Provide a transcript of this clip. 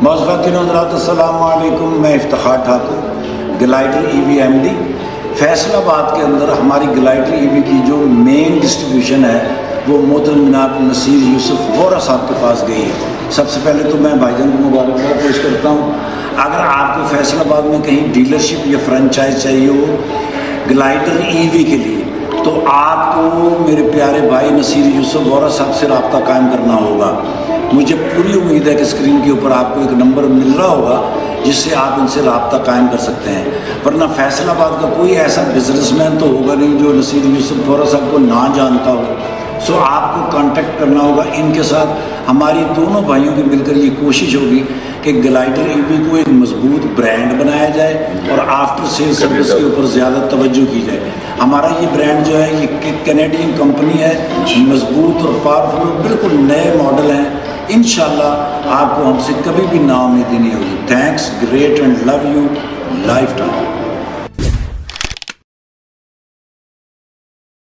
मोअज़्ज़ज़ातिन हज़रात अस्सलामु अलैकुम। मैं Iftikhar Thakur, glider EV MD। Faisalabad के अंदर हमारी ग्लाइडर EV की जो मेन डिस्ट्रीब्यूशन है वो मोहतरम जनाब नसीर यूसुफ वोरा साहब के पास गई है। सबसे पहले तो मैं भाईजान को मुबारकबाद पेश करता हूँ। अगर आपको फैसलाबाद में कहीं डीलरशिप या फ्रेंचाइज चाहिए हो ग्लाइडर EV के लिए, तो आपको मेरे प्यारे भाई नसीर यूसुफ वोरा साहब से रब्ता कायम करना होगा। मुझे पूरी उम्मीद है कि स्क्रीन के ऊपर आपको एक नंबर मिल रहा होगा जिससे आप इनसे रब्ता कायम कर सकते हैं। वरना फैसलाबाद का कोई ऐसा बिजनेसमैन तो होगा नहीं जो नसीर यूसुफ वोरा साहब को ना जानता हो। सो आपको कांटेक्ट करना होगा इनके साथ। हमारी दोनों भाइयों की मिलकर ये कोशिश होगी कि ग्लाइडर EV को एक मजबूत ब्रांड बनाया जाए और आफ्टर सेल सर्विस के ऊपर ज़्यादा तवज्जो की जाए। हमारा ये ब्रांड जो है ये कैनेडियन कंपनी है, मजबूत और पावरफुल, बिल्कुल नए मॉडल हैं। इंशाल्लाह आपको हमसे कभी भी नाउम्मीदी नहीं होगी। Thanks, great and love you life time.